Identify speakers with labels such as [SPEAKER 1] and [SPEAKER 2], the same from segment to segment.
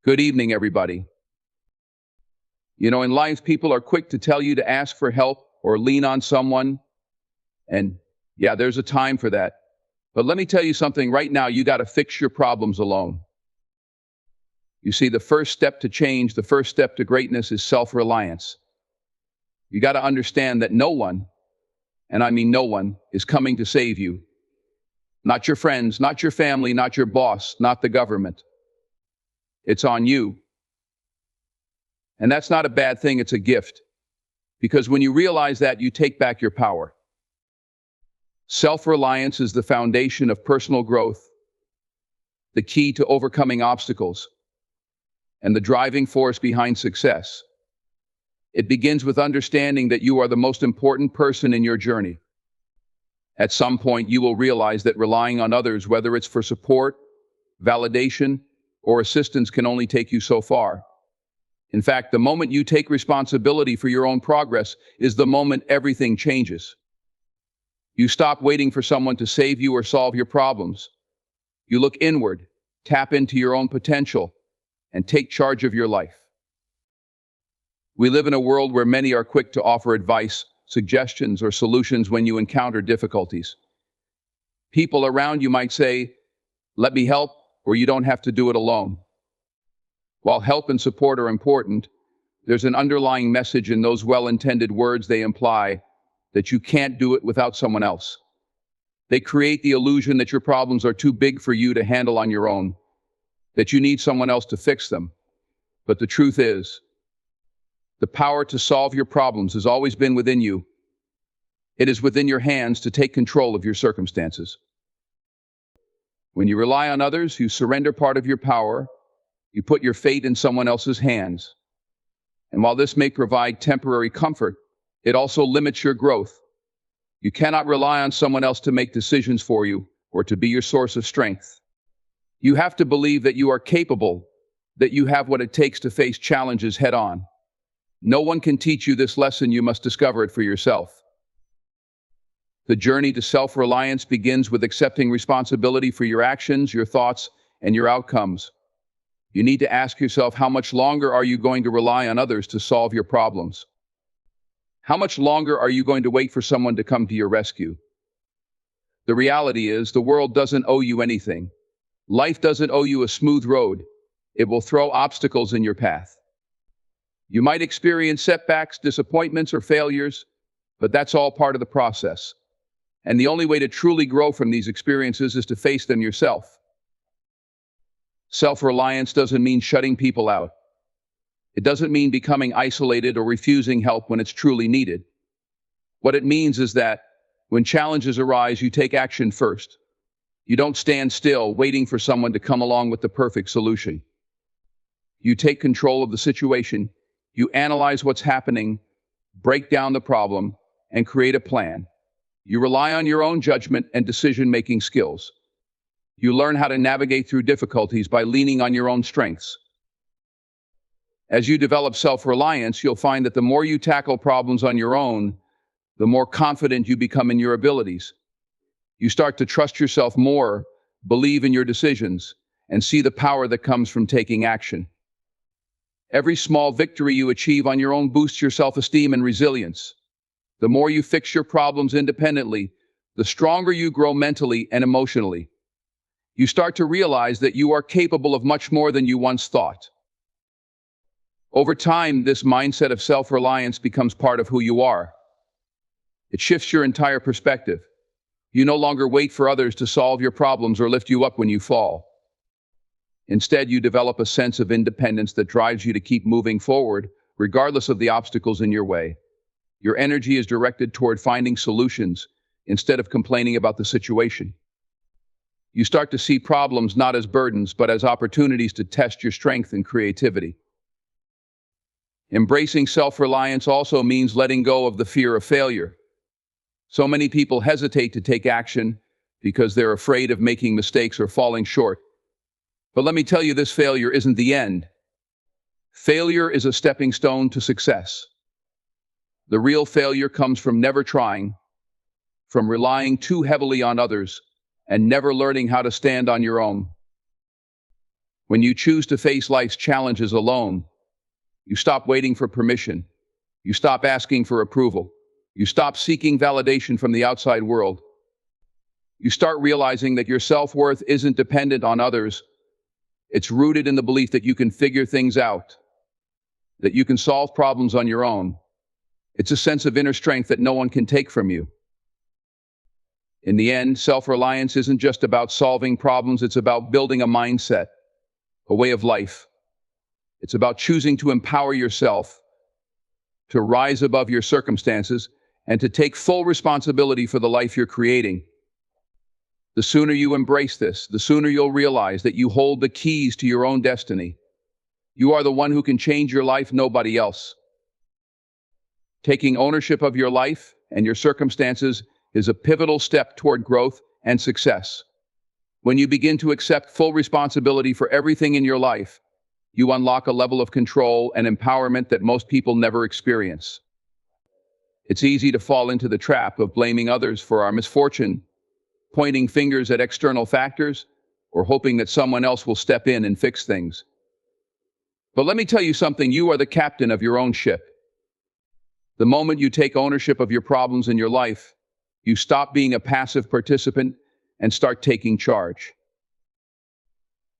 [SPEAKER 1] Good evening, everybody. In life, people are quick to tell you to ask for help or lean on someone. And yeah, there's a time for that. But let me tell you something right now, you got to fix your problems alone. You see, the first step to change, the first step to greatness is self-reliance. You got to understand that no one, and I mean no one, is coming to save you. Not your friends, not your family, not your boss, not the government. It's on you. And that's not a bad thing, it's a gift. Because when you realize that, you take back your power. Self-reliance is the foundation of personal growth, the key to overcoming obstacles, and the driving force behind success. It begins with understanding that you are the most important person in your journey. At some point, you will realize that relying on others, whether it's for support, validation, or assistance, can only take you so far. In fact, the moment you take responsibility for your own progress is the moment everything changes. You stop waiting for someone to save you or solve your problems. You look inward, tap into your own potential, and take charge of your life. We live in a world where many are quick to offer advice, suggestions, or solutions when you encounter difficulties. People around you might say, "Let me help," or "You don't have to do it alone." While help and support are important, there's an underlying message in those well-intended words. They imply that you can't do it without someone else. They create the illusion that your problems are too big for you to handle on your own, that you need someone else to fix them. But the truth is, the power to solve your problems has always been within you. It is within your hands to take control of your circumstances. When you rely on others, you surrender part of your power. You put your fate in someone else's hands. And while this may provide temporary comfort, it also limits your growth. You cannot rely on someone else to make decisions for you or to be your source of strength. You have to believe that you are capable, that you have what it takes to face challenges head on. No one can teach you this lesson. You must discover it for yourself. The journey to self-reliance begins with accepting responsibility for your actions, your thoughts, and your outcomes. You need to ask yourself, how much longer are you going to rely on others to solve your problems? How much longer are you going to wait for someone to come to your rescue? The reality is, the world doesn't owe you anything. Life doesn't owe you a smooth road. It will throw obstacles in your path. You might experience setbacks, disappointments, or failures, but that's all part of the process. And the only way to truly grow from these experiences is to face them yourself. Self-reliance doesn't mean shutting people out. It doesn't mean becoming isolated or refusing help when it's truly needed. What it means is that when challenges arise, you take action first. You don't stand still waiting for someone to come along with the perfect solution. You take control of the situation. You analyze what's happening, break down the problem, and create a plan. You rely on your own judgment and decision-making skills. You learn how to navigate through difficulties by leaning on your own strengths. As you develop self-reliance, you'll find that the more you tackle problems on your own, the more confident you become in your abilities. You start to trust yourself more, believe in your decisions, and see the power that comes from taking action. Every small victory you achieve on your own boosts your self-esteem and resilience. The more you fix your problems independently, the stronger you grow mentally and emotionally. You start to realize that you are capable of much more than you once thought. Over time, this mindset of self-reliance becomes part of who you are. It shifts your entire perspective. You no longer wait for others to solve your problems or lift you up when you fall. Instead, you develop a sense of independence that drives you to keep moving forward, regardless of the obstacles in your way. Your energy is directed toward finding solutions instead of complaining about the situation. You start to see problems not as burdens, but as opportunities to test your strength and creativity. Embracing self-reliance also means letting go of the fear of failure. So many people hesitate to take action because they're afraid of making mistakes or falling short. But let me tell you, this failure isn't the end. Failure is a stepping stone to success. The real failure comes from never trying, from relying too heavily on others, and never learning how to stand on your own. When you choose to face life's challenges alone, you stop waiting for permission. You stop asking for approval. You stop seeking validation from the outside world. You start realizing that your self-worth isn't dependent on others. It's rooted in the belief that you can figure things out, that you can solve problems on your own. It's a sense of inner strength that no one can take from you. In the end, self-reliance isn't just about solving problems, it's about building a mindset, a way of life. It's about choosing to empower yourself, to rise above your circumstances, and to take full responsibility for the life you're creating. The sooner you embrace this, the sooner you'll realize that you hold the keys to your own destiny. You are the one who can change your life, nobody else. Taking ownership of your life and your circumstances is a pivotal step toward growth and success. When you begin to accept full responsibility for everything in your life, you unlock a level of control and empowerment that most people never experience. It's easy to fall into the trap of blaming others for our misfortune, pointing fingers at external factors, or hoping that someone else will step in and fix things. But let me tell you something, you are the captain of your own ship. The moment you take ownership of your problems in your life, you stop being a passive participant and start taking charge.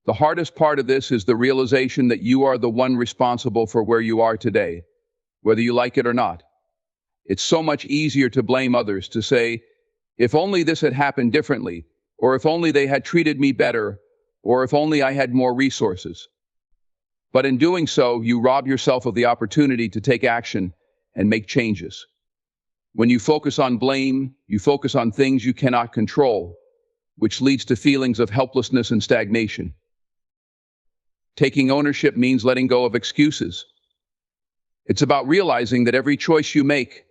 [SPEAKER 1] The hardest part of this is the realization that you are the one responsible for where you are today, whether you like it or not. It's so much easier to blame others, to say, if only this had happened differently, or if only they had treated me better, or if only I had more resources. But in doing so, you rob yourself of the opportunity to take action and make changes. When you focus on blame, you focus on things you cannot control, which leads to feelings of helplessness and stagnation. Taking ownership means letting go of excuses. It's about realizing that every choice you make,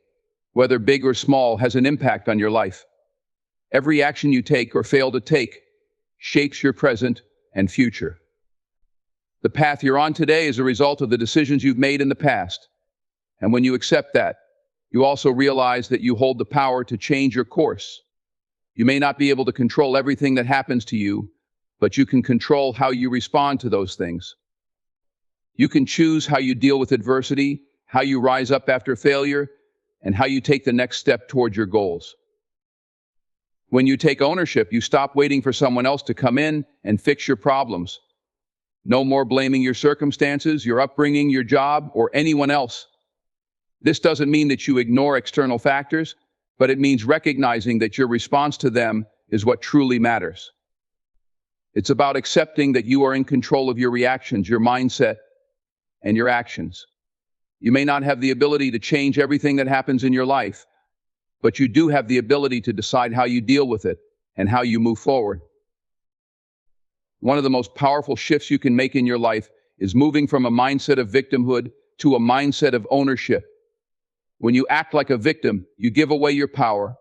[SPEAKER 1] whether big or small, has an impact on your life. Every action you take or fail to take shapes your present and future. The path you're on today is a result of the decisions you've made in the past. And when you accept that, you also realize that you hold the power to change your course. You may not be able to control everything that happens to you, but you can control how you respond to those things. You can choose how you deal with adversity, how you rise up after failure, and how you take the next step toward your goals. When you take ownership, you stop waiting for someone else to come in and fix your problems. No more blaming your circumstances, your upbringing, your job, or anyone else. This doesn't mean that you ignore external factors, but it means recognizing that your response to them is what truly matters. It's about accepting that you are in control of your reactions, your mindset, and your actions. You may not have the ability to change everything that happens in your life, but you do have the ability to decide how you deal with it and how you move forward. One of the most powerful shifts you can make in your life is moving from a mindset of victimhood to a mindset of ownership. When you act like a victim, you give away your power.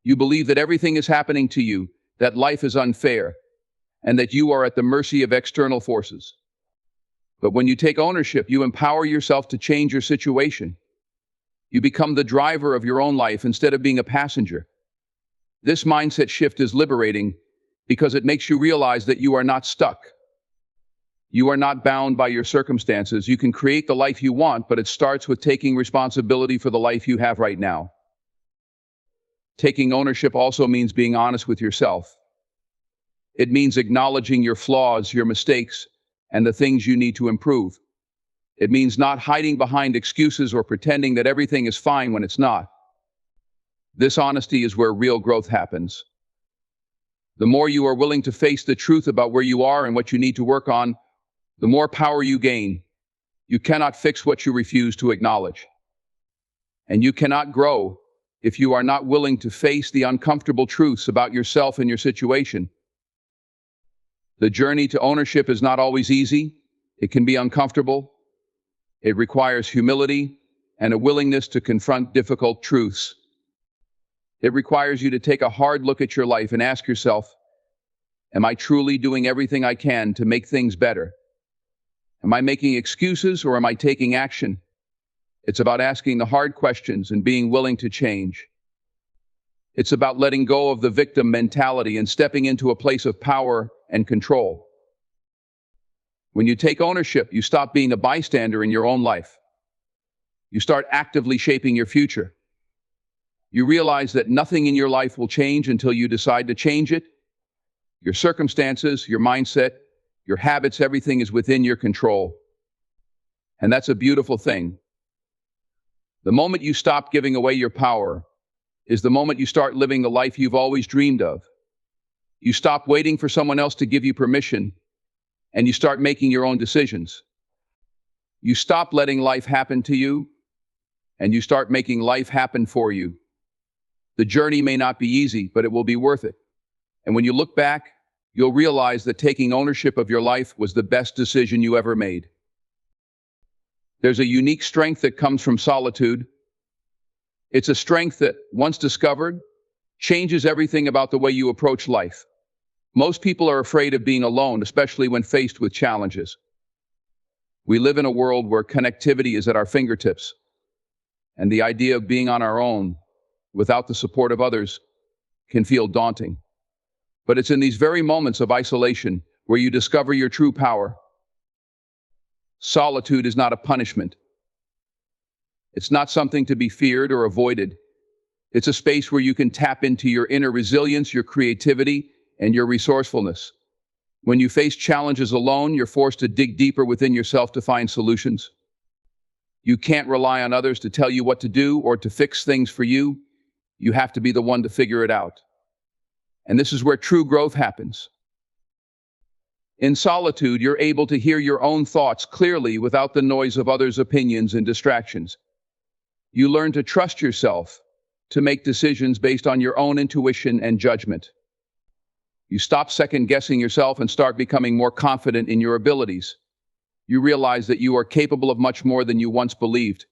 [SPEAKER 1] You believe that everything is happening to you, that life is unfair, and that you are at the mercy of external forces. But when you take ownership, you empower yourself to change your situation. You become the driver of your own life instead of being a passenger. This mindset shift is liberating because it makes you realize that you are not stuck. You are not bound by your circumstances. You can create the life you want, but it starts with taking responsibility for the life you have right now. Taking ownership also means being honest with yourself. It means acknowledging your flaws, your mistakes, and the things you need to improve. It means not hiding behind excuses or pretending that everything is fine when it's not. This honesty is where real growth happens. The more you are willing to face the truth about where you are and what you need to work on, the more power you gain. You cannot fix what you refuse to acknowledge. And you cannot grow if you are not willing to face the uncomfortable truths about yourself and your situation. The journey to ownership is not always easy. It can be uncomfortable. It requires humility and a willingness to confront difficult truths. It requires you to take a hard look at your life and ask yourself, am I truly doing everything I can to make things better? Am I making excuses or am I taking action? It's about asking the hard questions and being willing to change. It's about letting go of the victim mentality and stepping into a place of power and control. When you take ownership, you stop being a bystander in your own life. You start actively shaping your future. You realize that nothing in your life will change until you decide to change it. Your circumstances, your mindset, your habits, everything is within your control. And that's a beautiful thing. The moment you stop giving away your power is the moment you start living the life you've always dreamed of. You stop waiting for someone else to give you permission, and you start making your own decisions. You stop letting life happen to you, and you start making life happen for you. The journey may not be easy, but it will be worth it. And when you look back, you'll realize that taking ownership of your life was the best decision you ever made. There's a unique strength that comes from solitude. It's a strength that, once discovered, changes everything about the way you approach life. Most people are afraid of being alone, especially when faced with challenges. We live in a world where connectivity is at our fingertips, and the idea of being on our own, without the support of others, can feel daunting. But it's in these very moments of isolation where you discover your true power. Solitude is not a punishment. It's not something to be feared or avoided. It's a space where you can tap into your inner resilience, your creativity, and your resourcefulness. When you face challenges alone, you're forced to dig deeper within yourself to find solutions. You can't rely on others to tell you what to do or to fix things for you. You have to be the one to figure it out. And this is where true growth happens. In solitude, you're able to hear your own thoughts clearly without the noise of others' opinions and distractions. You learn to trust yourself, to make decisions based on your own intuition and judgment. You stop second-guessing yourself and start becoming more confident in your abilities. You realize that you are capable of much more than you once believed.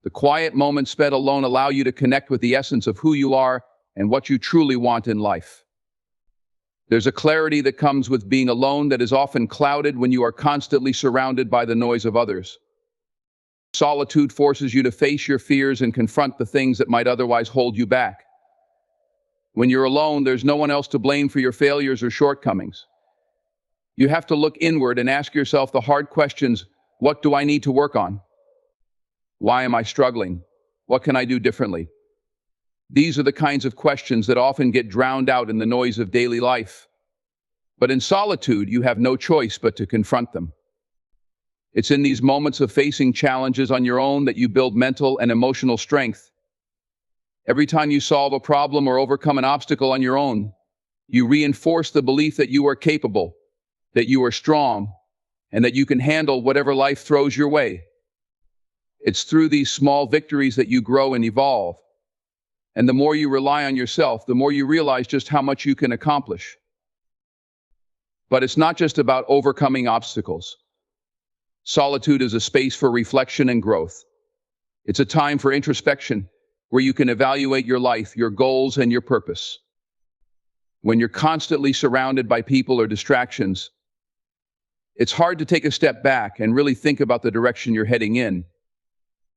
[SPEAKER 1] The quiet moments spent alone allow you to connect with the essence of who you are and what you truly want in life. There's a clarity that comes with being alone that is often clouded when you are constantly surrounded by the noise of others. Solitude forces you to face your fears and confront the things that might otherwise hold you back. When you're alone, there's no one else to blame for your failures or shortcomings. You have to look inward and ask yourself the hard questions: what do I need to work on? Why am I struggling? What can I do differently? These are the kinds of questions that often get drowned out in the noise of daily life. But in solitude, you have no choice but to confront them. It's in these moments of facing challenges on your own that you build mental and emotional strength. Every time you solve a problem or overcome an obstacle on your own, you reinforce the belief that you are capable, that you are strong, and that you can handle whatever life throws your way. It's through these small victories that you grow and evolve. And the more you rely on yourself, the more you realize just how much you can accomplish. But it's not just about overcoming obstacles. Solitude is a space for reflection and growth. It's a time for introspection, where you can evaluate your life, your goals, and your purpose. When you're constantly surrounded by people or distractions, it's hard to take a step back and really think about the direction you're heading in.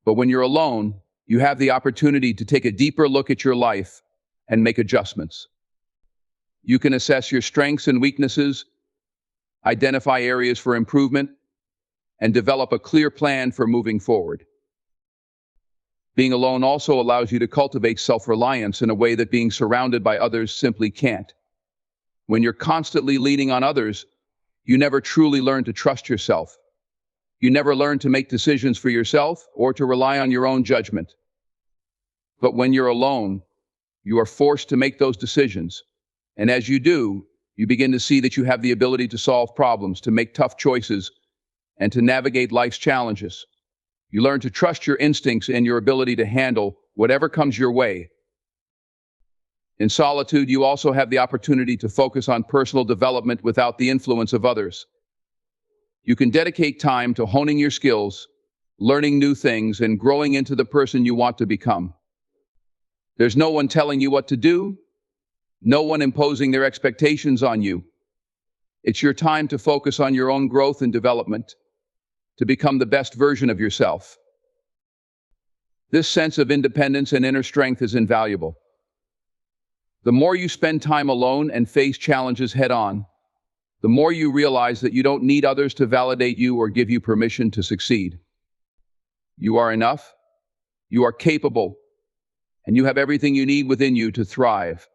[SPEAKER 1] But when you're alone, you have the opportunity to take a deeper look at your life and make adjustments. You can assess your strengths and weaknesses, identify areas for improvement, and develop a clear plan for moving forward. Being alone also allows you to cultivate self-reliance in a way that being surrounded by others simply can't. When you're constantly leaning on others, you never truly learn to trust yourself. You never learn to make decisions for yourself or to rely on your own judgment. But when you're alone, you are forced to make those decisions. And as you do, you begin to see that you have the ability to solve problems, to make tough choices, and to navigate life's challenges. You learn to trust your instincts and your ability to handle whatever comes your way. In solitude, you also have the opportunity to focus on personal development without the influence of others. You can dedicate time to honing your skills, learning new things, and growing into the person you want to become. There's no one telling you what to do, no one imposing their expectations on you. It's your time to focus on your own growth and development, to become the best version of yourself. This sense of independence and inner strength is invaluable. The more you spend time alone and face challenges head-on, the more you realize that you don't need others to validate you or give you permission to succeed. You are enough, you are capable, and you have everything you need within you to thrive.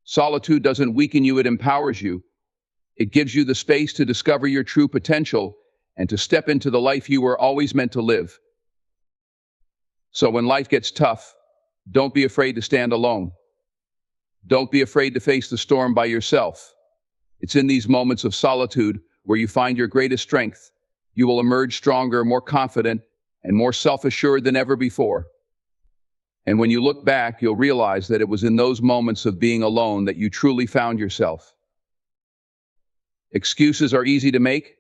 [SPEAKER 1] Solitude doesn't weaken you, it empowers you. It gives you the space to discover your true potential and to step into the life you were always meant to live. So when life gets tough, don't be afraid to stand alone. Don't be afraid to face the storm by yourself. It's in these moments of solitude where you find your greatest strength. You will emerge stronger, more confident, and more self-assured than ever before. And when you look back, you'll realize that it was in those moments of being alone that you truly found yourself. Excuses are easy to make,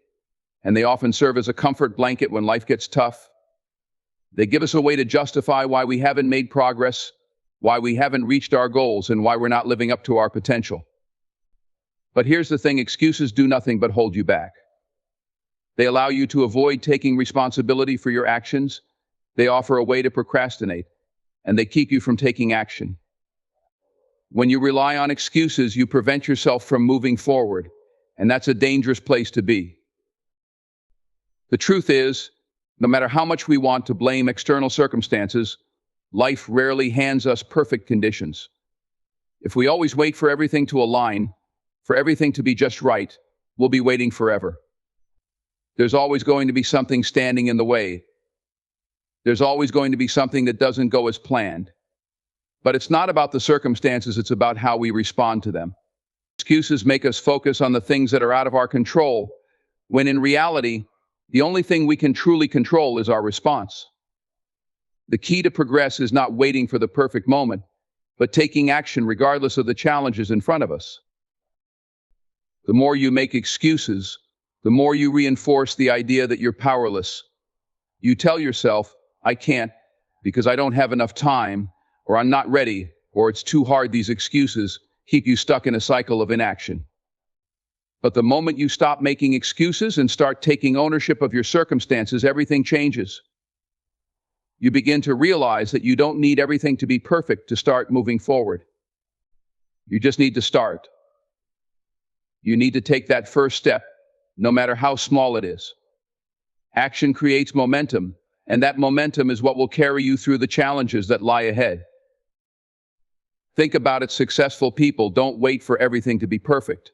[SPEAKER 1] and they often serve as a comfort blanket when life gets tough. They give us a way to justify why we haven't made progress, why we haven't reached our goals, and why we're not living up to our potential. But here's the thing, excuses do nothing but hold you back. They allow you to avoid taking responsibility for your actions. They offer a way to procrastinate, and they keep you from taking action. When you rely on excuses, you prevent yourself from moving forward, and that's a dangerous place to be. The truth is, no matter how much we want to blame external circumstances, life rarely hands us perfect conditions. If we always wait for everything to align, for everything to be just right, we'll be waiting forever. There's always going to be something standing in the way. There's always going to be something that doesn't go as planned. But it's not about the circumstances, it's about how we respond to them. Excuses make us focus on the things that are out of our control, when in reality, the only thing we can truly control is our response. The key to progress is not waiting for the perfect moment, but taking action regardless of the challenges in front of us. The more you make excuses, the more you reinforce the idea that you're powerless. You tell yourself, I can't because I don't have enough time, or I'm not ready, or it's too hard. These excuses keep you stuck in a cycle of inaction. But the moment you stop making excuses and start taking ownership of your circumstances, everything changes. You begin to realize that you don't need everything to be perfect to start moving forward. You just need to start. You need to take that first step, no matter how small it is. Action creates momentum, and that momentum is what will carry you through the challenges that lie ahead. Think about it, successful people don't wait for everything to be perfect.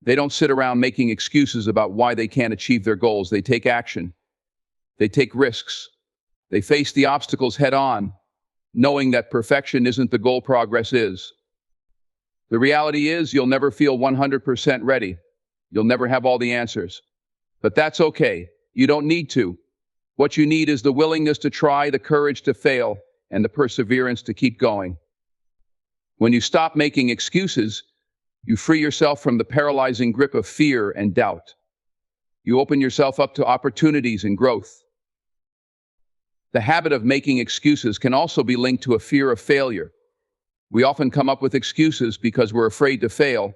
[SPEAKER 1] They don't sit around making excuses about why they can't achieve their goals. They take action. They take risks. They face the obstacles head on, knowing that perfection isn't the goal, progress is. The reality is you'll never feel 100% ready. You'll never have all the answers. But that's okay. You don't need to. What you need is the willingness to try, the courage to fail, and the perseverance to keep going. When you stop making excuses, you free yourself from the paralyzing grip of fear and doubt. You open yourself up to opportunities and growth. The habit of making excuses can also be linked to a fear of failure. We often come up with excuses because we're afraid to fail.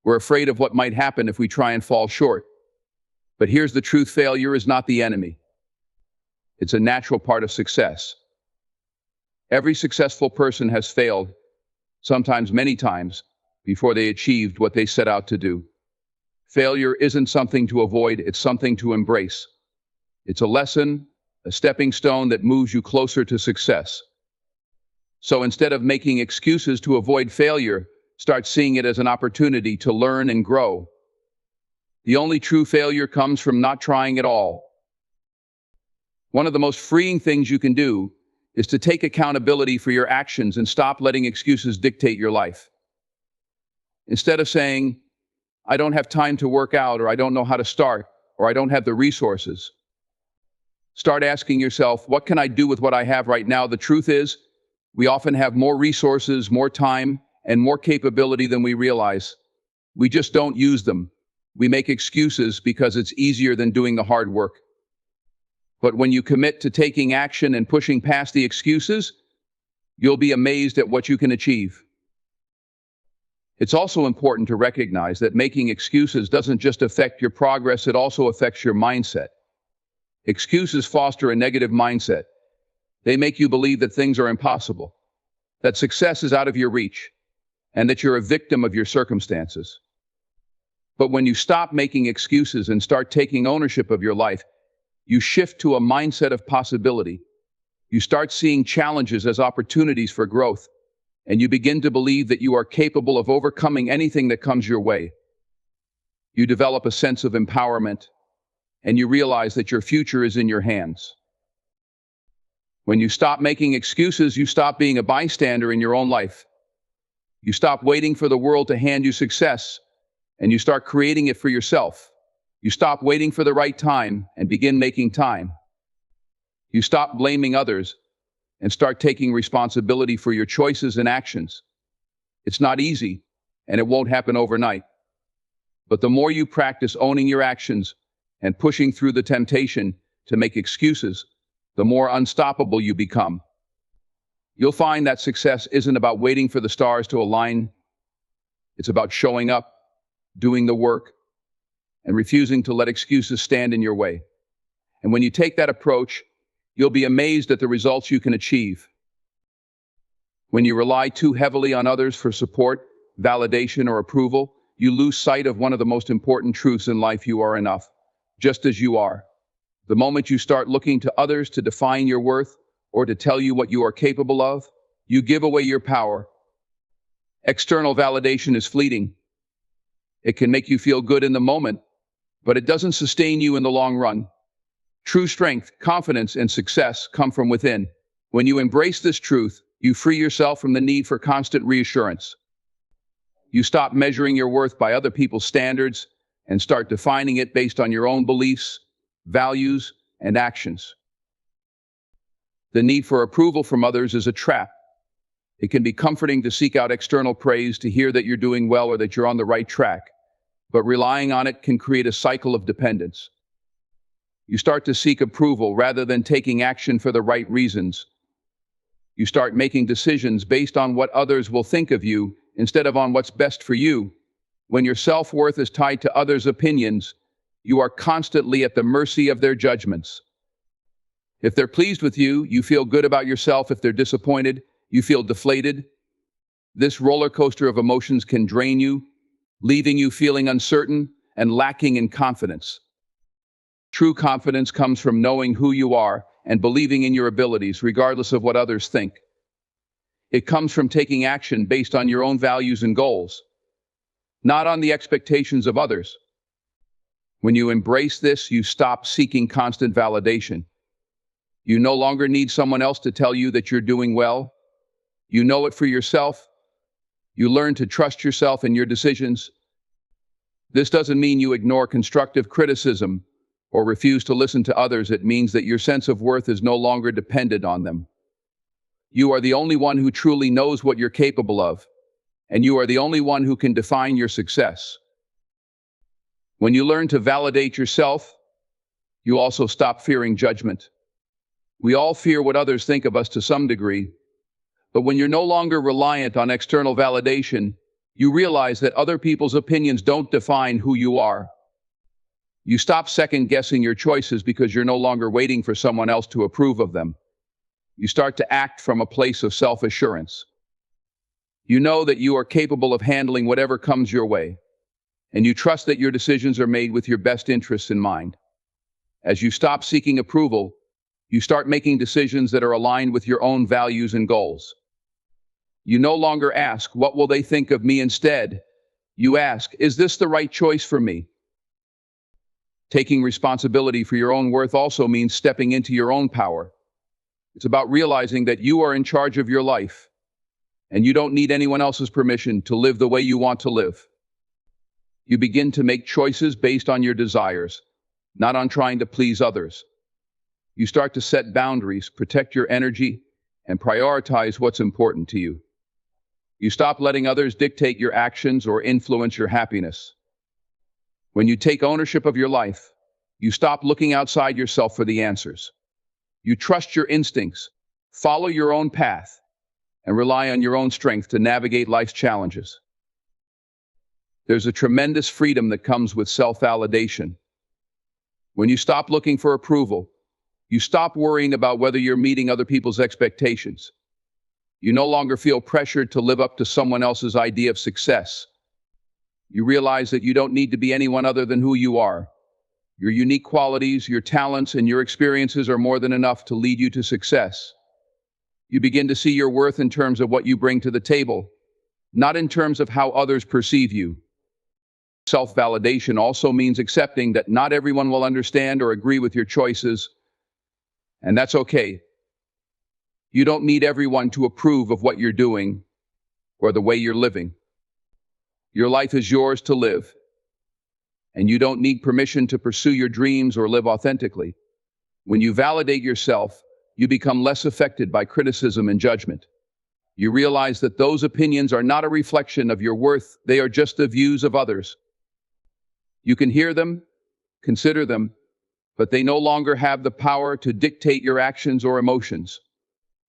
[SPEAKER 1] We're afraid of what might happen if we try and fall short. But here's the truth, failure is not the enemy. It's a natural part of success. Every successful person has failed, sometimes many times, before they achieved what they set out to do. Failure isn't something to avoid, it's something to embrace. It's a lesson, a stepping stone that moves you closer to success. So instead of making excuses to avoid failure, start seeing it as an opportunity to learn and grow. The only true failure comes from not trying at all. One of the most freeing things you can do is to take accountability for your actions and stop letting excuses dictate your life. Instead of saying, I don't have time to work out, or I don't know how to start, or I don't have the resources, start asking yourself, what can I do with what I have right now? The truth is, we often have more resources, more time, and more capability than we realize. We just don't use them. We make excuses because it's easier than doing the hard work. But when you commit to taking action and pushing past the excuses, you'll be amazed at what you can achieve. It's also important to recognize that making excuses doesn't just affect your progress, it also affects your mindset. Excuses foster a negative mindset. They make you believe that things are impossible, that success is out of your reach, and that you're a victim of your circumstances. But when you stop making excuses and start taking ownership of your life, you shift to a mindset of possibility. You start seeing challenges as opportunities for growth, and you begin to believe that you are capable of overcoming anything that comes your way. You develop a sense of empowerment, and you realize that your future is in your hands. When you stop making excuses, you stop being a bystander in your own life. You stop waiting for the world to hand you success, and you start creating it for yourself. You stop waiting for the right time and begin making time. You stop blaming others and start taking responsibility for your choices and actions. It's not easy, and it won't happen overnight. But the more you practice owning your actions and pushing through the temptation to make excuses, the more unstoppable you become. You'll find that success isn't about waiting for the stars to align. It's about showing up, doing the work, and refusing to let excuses stand in your way. And when you take that approach, you'll be amazed at the results you can achieve. When you rely too heavily on others for support, validation, or approval, you lose sight of one of the most important truths in life: you are enough, just as you are. The moment you start looking to others to define your worth or to tell you what you are capable of, you give away your power. External validation is fleeting. It can make you feel good in the moment, but it doesn't sustain you in the long run. True strength, confidence, and success come from within. When you embrace this truth, you free yourself from the need for constant reassurance. You stop measuring your worth by other people's standards and start defining it based on your own beliefs, values, and actions. The need for approval from others is a trap. It can be comforting to seek out external praise, to hear that you're doing well or that you're on the right track, but relying on it can create a cycle of dependence. You start to seek approval rather than taking action for the right reasons. You start making decisions based on what others will think of you instead of on what's best for you. When your self-worth is tied to others' opinions, you are constantly at the mercy of their judgments. If they're pleased with you, you feel good about yourself. If they're disappointed, you feel deflated. This roller coaster of emotions can drain you, leaving you feeling uncertain and lacking in confidence. True confidence comes from knowing who you are and believing in your abilities, regardless of what others think. It comes from taking action based on your own values and goals, not on the expectations of others. When you embrace this, you stop seeking constant validation. You no longer need someone else to tell you that you're doing well. You know it for yourself. You learn to trust yourself and your decisions. This doesn't mean you ignore constructive criticism or refuse to listen to others. It means that your sense of worth is no longer dependent on them. You are the only one who truly knows what you're capable of, and you are the only one who can define your success. When you learn to validate yourself, you also stop fearing judgment. We all fear what others think of us to some degree, but when you're no longer reliant on external validation, you realize that other people's opinions don't define who you are. You stop second-guessing your choices because you're no longer waiting for someone else to approve of them. You start to act from a place of self-assurance. You know that you are capable of handling whatever comes your way, and you trust that your decisions are made with your best interests in mind. As you stop seeking approval, you start making decisions that are aligned with your own values and goals. You no longer ask, "What will they think of me?" Instead, you ask, "Is this the right choice for me?" Taking responsibility for your own worth also means stepping into your own power. It's about realizing that you are in charge of your life, and you don't need anyone else's permission to live the way you want to live. You begin to make choices based on your desires, not on trying to please others. You start to set boundaries, protect your energy, and prioritize what's important to you. You stop letting others dictate your actions or influence your happiness. When you take ownership of your life, you stop looking outside yourself for the answers. You trust your instincts, follow your own path, and rely on your own strength to navigate life's challenges. There's a tremendous freedom that comes with self-validation. When you stop looking for approval, you stop worrying about whether you're meeting other people's expectations. You no longer feel pressured to live up to someone else's idea of success. You realize that you don't need to be anyone other than who you are. Your unique qualities, your talents, and your experiences are more than enough to lead you to success. You begin to see your worth in terms of what you bring to the table, not in terms of how others perceive you. Self-validation also means accepting that not everyone will understand or agree with your choices, and that's okay. You don't need everyone to approve of what you're doing or the way you're living. Your life is yours to live, and you don't need permission to pursue your dreams or live authentically. When you validate yourself, you become less affected by criticism and judgment. You realize that those opinions are not a reflection of your worth, they are just the views of others. You can hear them, consider them, but they no longer have the power to dictate your actions or emotions.